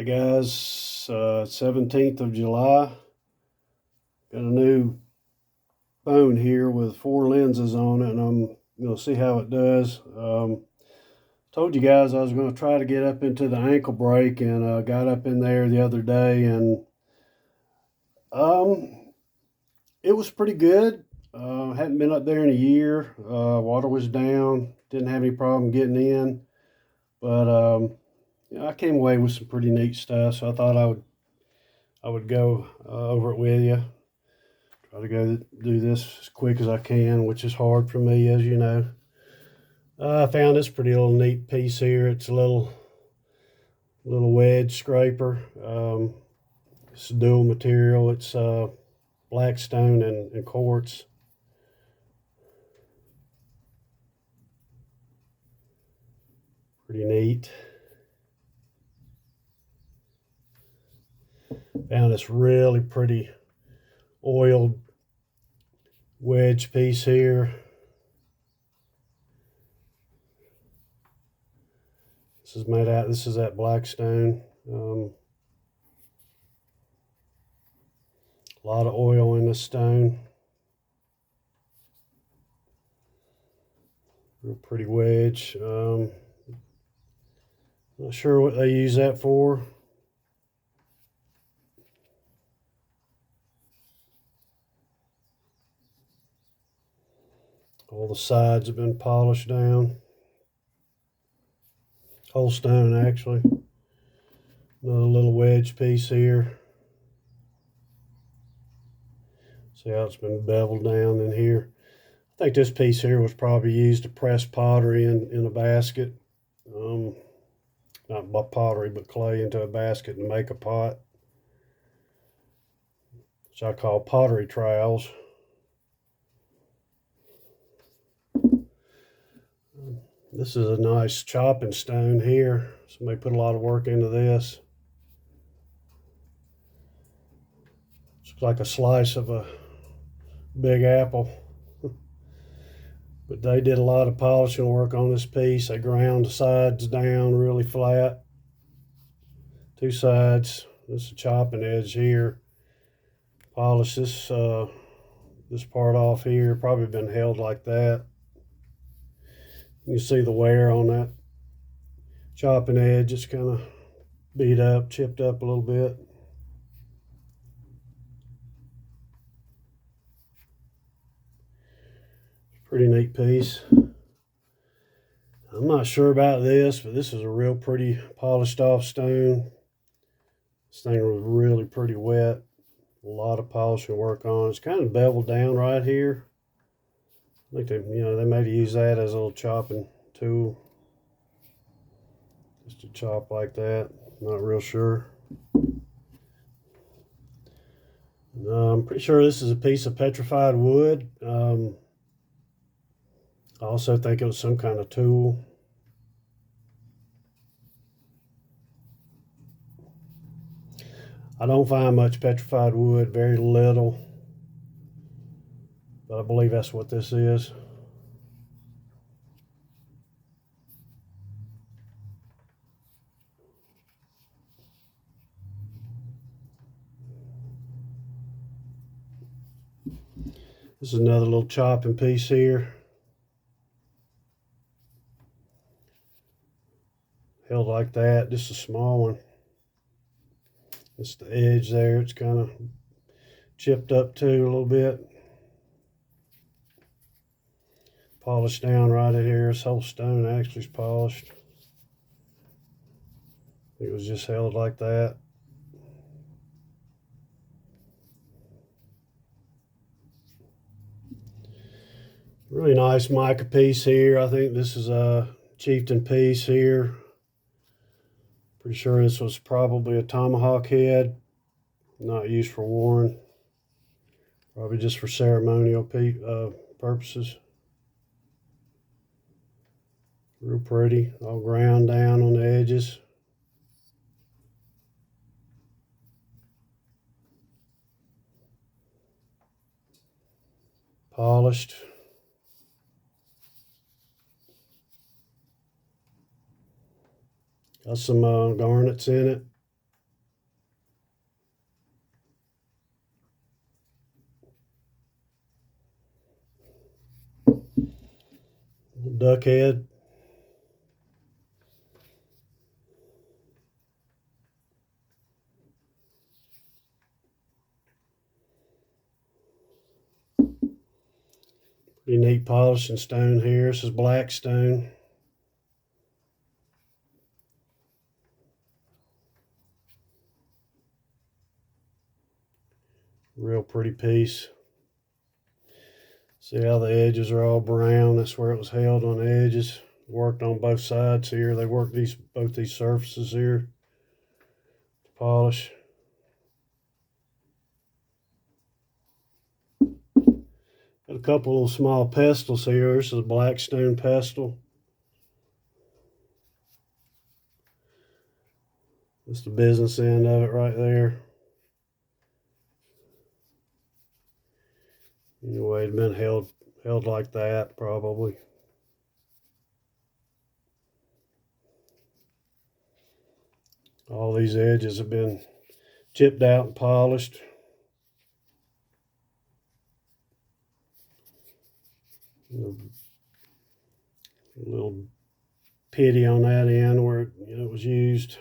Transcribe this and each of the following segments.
Hey guys, 17th of July. Got a new phone here with 4 lenses on it, and I'm going to see how it does. Told you guys I was going to try to get up into the ankle break, and got up in there the other day, and um, it was pretty good. Hadn't been up there in a year. Water was down, didn't have any problem getting in, but yeah, I came away with some pretty neat stuff, so I thought I would go over it with you. Try to go do this as quick as I can, which is hard for me, as you know. I found this pretty little neat piece here. It's a little wedge scraper. It's dual material. It's black stone and quartz. Pretty neat. Found this really pretty oiled wedge piece here. This is that black stone. A lot of oil in this stone. Real pretty wedge. Not sure what they use that for. All the sides have been polished down. Whole stone, actually. Another little wedge piece here. See how it's been beveled down in here. I think this piece here was probably used to press pottery in a basket. Not pottery, but clay into a basket and make a pot, which I call pottery trowels. This is a nice chopping stone here. Somebody put a lot of work into this. Looks like a slice of a big apple. But they did a lot of polishing work on this piece. They ground the sides down really flat. Two sides. This is a chopping edge here. Polish this part off here. Probably been held like that. You can see the wear on that chopping edge. It's kind of beat up, chipped up a little bit. Pretty neat piece. I'm not sure about this, but this is a real pretty polished off stone. This thing was really pretty wet. A lot of polishing work on it. It's kind of beveled down right here. I think they maybe use that as a little chopping tool. Just to chop like that. Not real sure. I'm pretty sure this is a piece of petrified wood. I also think it was some kind of tool. I don't find much petrified wood, very little. But I believe that's what this is. This is another little chopping piece here. Held like that, just a small one. It's the edge there, it's kind of chipped up too a little bit. Polished down right in here. This whole stone actually is polished. It was just held like that. Really nice mica piece here. I think this is a chieftain piece here. Pretty sure this was probably a tomahawk head, not used for wearing, probably just for ceremonial purposes. Real pretty, all ground down on the edges. Polished. Got some garnets in it. duck head. Pretty neat polishing stone here. This is black stone. Real pretty piece. See how the edges are all brown? That's where it was held on the edges. Worked on both sides here. They worked both these surfaces here to polish. Got a couple of small pestles here. This is a black stone pestle. That's the business end of it right there. Anyway, it'd been held like that probably. All these edges have been chipped out and polished. A little pity on that end where it was used.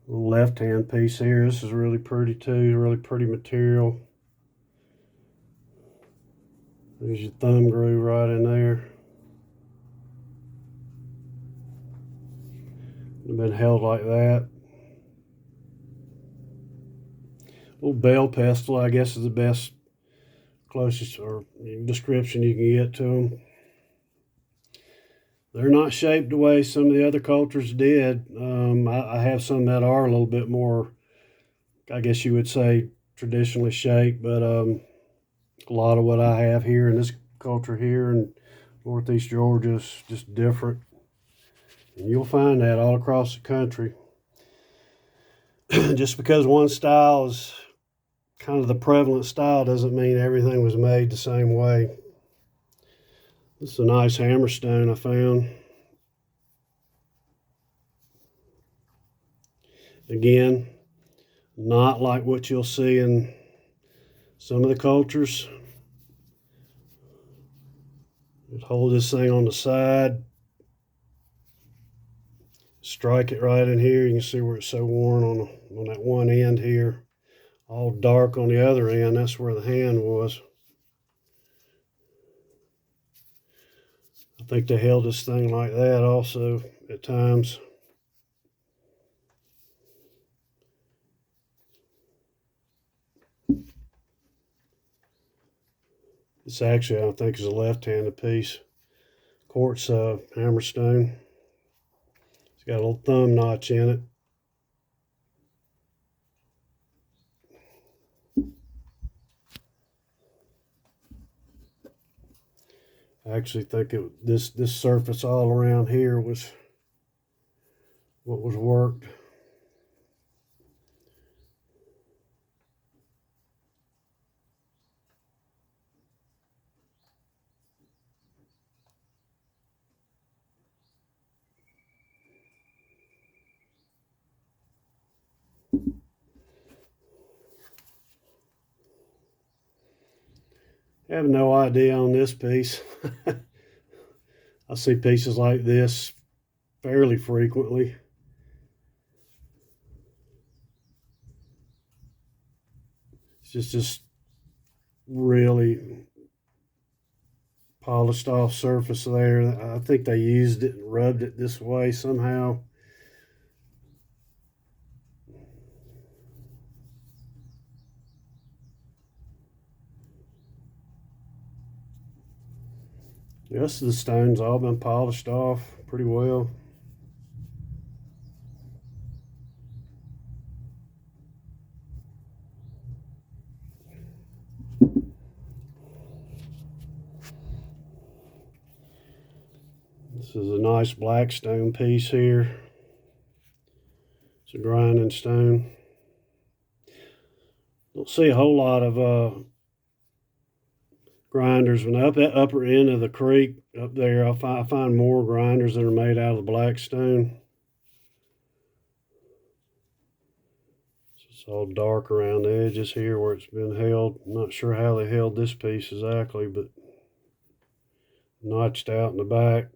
Little left-hand piece here. This is really pretty too. Really pretty material. There's your thumb groove right in there. It's been held like that. Little bell pestle, I guess, is the best, closest or description you can get to them. They're not shaped the way some of the other cultures did. I have some that are a little bit more, I guess you would say, traditionally shaped, but a lot of what I have here in this culture here in Northeast Georgia is just different. And you'll find that all across the country. Just because one style is kind of the prevalent style doesn't mean everything was made the same way. This is a nice hammerstone I found. Again, not like what you'll see in some of the cultures. Just hold this thing on the side. Strike it right in here. You can see where it's so worn on that one end here. All dark on the other end. That's where the hand was. I think they held this thing like that also at times. This actually, I think, is a left-handed piece. Quartz hammerstone. It's got a little thumb notch in it. I actually think this surface all around here was what was worked. I have no idea on this piece. I see pieces like this fairly frequently. It's just really polished off surface there. I think they used it and rubbed it this way somehow. The rest of the stone's all been polished off pretty well. This is a nice black stone piece here. It's a grinding stone. Don't see a whole lot of grinders. When up at upper end of the creek up there, I find more grinders that are made out of the black stone. It's all dark around the edges here where it's been held. I'm not sure how they held this piece exactly, but notched out in the back.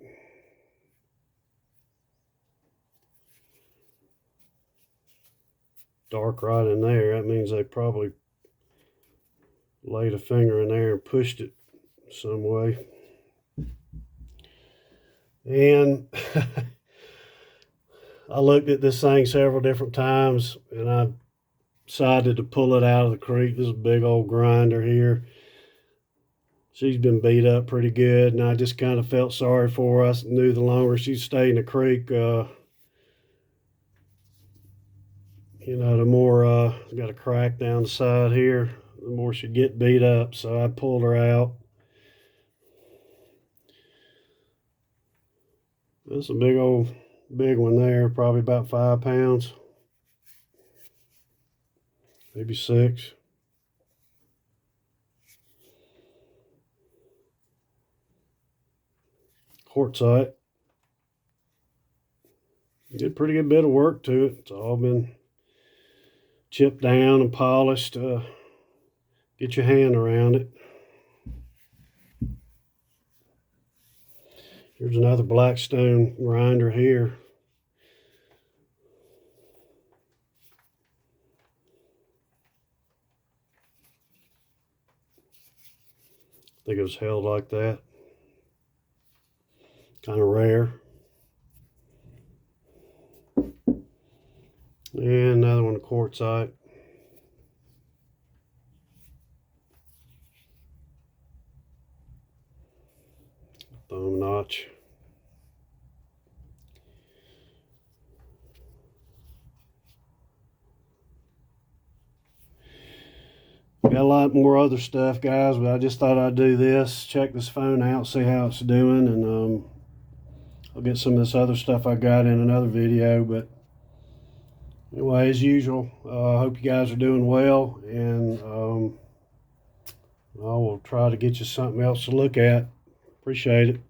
Dark right in there. That means they probably laid a finger in there and pushed it some way. And I looked at this thing several different times, and I decided to pull it out of the creek. This is a big old grinder here. She's been beat up pretty good, and I just kind of felt sorry for her. I knew the longer she stayed in the creek, you know, the more got a crack down the side here, the more she'd get beat up. So I pulled her out. That's a big one there, probably about 5 pounds, maybe 6. Quartzite. Did a pretty good bit of work to it. It's all been chipped down and polished. Get your hand around it. Here's another blackstone grinder here. I think it was held like that. Kind of rare. And another one of quartzite. Thumb notch. Got a lot more other stuff, guys, but I just thought I'd do this. Check this phone out, see how it's doing, and I'll get some of this other stuff I got in another video. But anyway, as usual, I hope you guys are doing well, and I will try to get you something else to look at. Appreciate it.